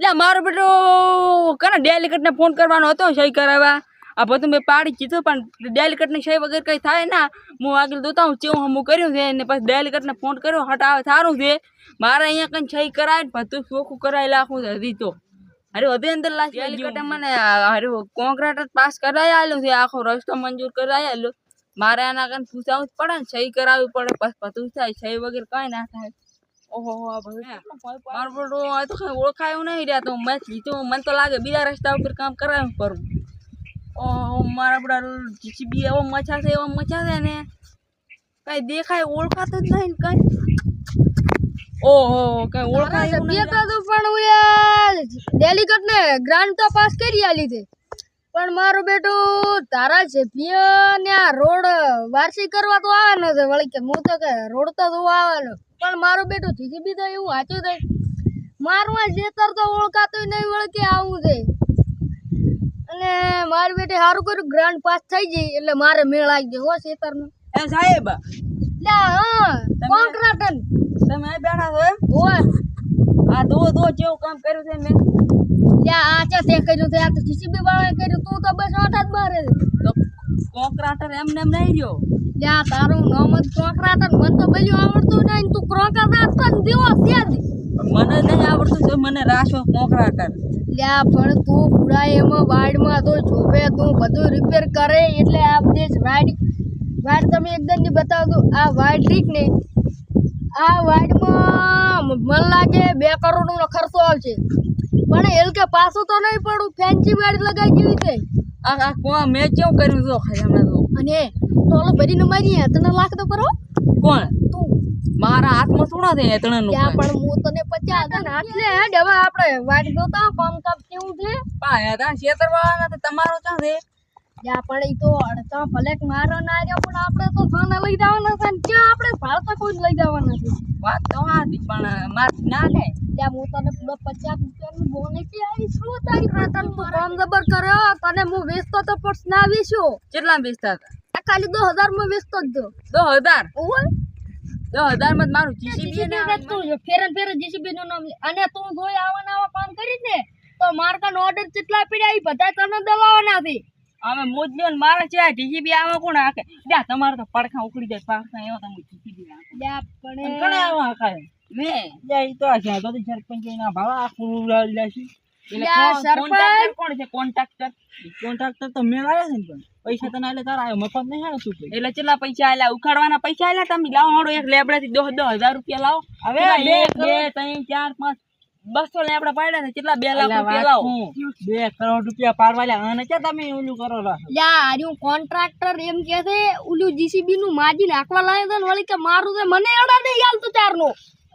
લ્યા મારો બેટો કને ડેલિકેટને ફોન કરવાનો હતો સહી કરાવવા આ બધું મેં પાડી કીધું પણ ડેલિકેટની સહી વગર કંઈ થાય ના હું આગળ જોતા હું ચેવું હમું કર્યું છે ને પછી ડેલિકેટને ફોન કર્યો હટાવે સારું છે મારે અહીંયા કંઈ સહી કરાય ને બધું ચોખ્ખું કરાવી નાખું છે હજી તો અરે હજી અંદર લાસ્ટ ડેલિકેટે મને અરે કોન્ક્રીટ પાસ કરાવી આવેલું છે આખો રસ્તો મંજૂર કરાવી આવેલો મારે આના કંઈ પૂછાવું જ પડે ને સહી કરાવવી પડે પછી બધું થાય સહી વગર કાંઈ ના થાય ઓહો મારું બધું તો કઈ ઓળખાયું નહીં રહ્યા તો મેં કીધું મને તો લાગે બીજા રસ્તા ઉપર કામ કરાવ્યું કરું ઓહો મારા બધા જીસીબી એવો મચાશે ને કઈ દેખાય ઓળખાતું જ નહીં કઈ ઓહો કઈ ઓળખાય પણ ડેલિકેટ ને ગ્રાન્ટ તો પાસ કરી આલી છે પણ મારો બેટો તારા સભ્ય ને આ રોડ વારસી કરવા તો આવવાનો છે વળી કે હું તો કે રોડ તો આવવાનો પણ મારો બેટો જીસીબી તો એવું વાંચ્યું છે મારું આ જેતર તો ઓળખાતું નહીં વળી કે આવું છે અને મારી બેટી સારું કર્યું ગ્રાન્ટ પાસ થઈ ગઈ એટલે મારે મેળ આવી ગયો હો ખેતર નો એ સાહેબ કોન્ટ્રાક્ટર તમે બેઠા છો એમ ઓય આ દો જેવું કામ કર્યું છે મેં આ ચા તે કર્યું છે આ તો જીસીબી વાળાએ કર્યું તું તો બસ આઠ જ મારે તો કોન્ટ્રાક્ટર એમને એમ નહીં રહ્યો લ્યા તારું નામ જ કોન્ટ્રાક્ટર મને તો બધું આવડતું નહીં તું કોન્ટ્રાક્ટર દેવો સ્યાદી મને નહીં આવડતું તો મને રાશો કોન્ટ્રાક્ટર લ્યા પણ તું પૂરા એમાં વાડમાં તો જોપે તું બધું રિપેર કરે એટલે આ દેશ વાડ તમે એકદમ ની બતાવજો આ વાડ રીક ને આ વાડમાં મને લાગે 2 કરોડ નો ખર્ચો આવશે પણ એલ કે પાછું તો નહીં પડું ફેન્સી વાડ લગાઈ જેવી છે આ મેં કેવું કર્યું તો હમણાં તો અને ટોલો ભરીને મારી તને લાખ તો કરો કોણ તું મારા હાથમાં થોડા છે એતણનું ત્યાં પણ હું તને 50,000 હાથ લે હવે આપણે વાડ જોતા કામ કેવું છે પા ખેતર વાળા ને તમારો ક્યાં છે ત્યાં પણ ઈ તો અડતા ભલે મારો ના રહ્યો પણ આપણે તો ખાના લઈ જવાના છે ને ક્યાં આપણે ભાડતા કોઈ લઈ જવાના છે વાત તો હાથી પણ માર ના લે ત્યાં હું તને પૂરો 50 રૂપિયાનું બોનેથી આવી શું તારી પ્રતન તું કામ જબર કર્યો તને હું વેચતો તો પણ ના વેચ્યો કેટલા વેચતા હતા આ ખાલી 2000 માં વેચતો જ 2000 ઓય 2000 માં મારું જીસીબી ને વેચતો ફેર જીસીબી નું નામ અને તું જોઈ આવા કામ કરી ને તો મારકા નો ઓર્ડર કેટલા પડ્યા ઈ બધા તને દવાવાના છે અમે મોજલ્યો ને મારા છે જીસીબી આવા કોણ આકે લ્યા તમારે તો પડખા ઉખડી જાય પાછા એવા તમે જીસીબી આકે લ્યા પણ કણે આવા આકાય મે લ્યા ઈ તો આ છે તો સરપંચ ના ભાવ આખું લાશી એટલે કોણ છે કોન્ટ્રાક્ટર તો મેળ આવ્યા છે ને પણ પૈસા તને આલે તારા આયો મફત નહીં આવે તું એટલે કેટલા પૈસા આલ્યા ઉખાડવાના પૈસા આલ્યા તમે લાવો હડો એક લેબડાથી 10,000 રૂપિયા લાવો હવે 2 3 4 5 200 લેબડા પાડ્યા છે કેટલા 2 લાખ રૂપિયા લાવો 2 કરોડ રૂપિયા પાડવાલ્યા અને કે તમે ઓલું કરો લ્યા આર્યું કોન્ટ્રાક્ટર એમ કે છે ઓલું જીસીબી નું માજી નાખવા લાવ્યો તો વળી કે મારું છે મને એડા નહીં આલતું ચારનો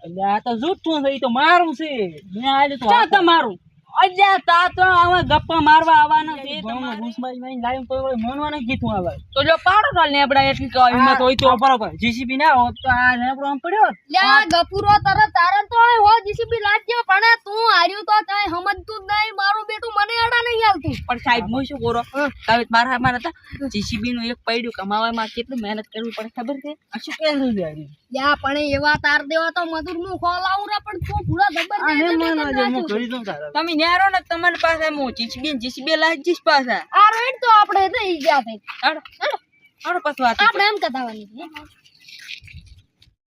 એટલે આ તો જૂઠું છે ઈ તો મારું છે મે આલ્યું તો આ તમારું અલ્યા તા તો આવા ગપ્પા મારવા આવવાના છે તમારે ઘૂસમાઈ માઈને લાઈન કોઈ વળી મોનવા કીધું આવે તો જો પાડો તો લેબડા એટલી તો હિંમત હોય તો બરોબર જીસીબી ના હોત તો આ લેબડો આમ પડ્યો લ્યા ગપુરો તારા તો હો જીસીબી લાગ્યો પણ તું હાર્યું તો કાઈ સમજતું જ નહીં મારું બેટું મને એડા નહીં આલતું પણ સાહેબ હું શું કરો કાવે મારા હામાં હતા જીસીબી નું એક પૈડું કમાવામાં કેટલી મહેનત કરવી પડે ખબર છે આ શું કહે છે લ્યા પણ એવા તાર દેવા તો મજૂર નું ખોલાવું રે પણ તું પૂરા જબર તમે નેરો ને તમારી પાસે હું જીસીબી લાગીશ પાછા આ રેડ તો આપણે થઈ ગયા છે આડો પાછું આપણે એમ કહેવાની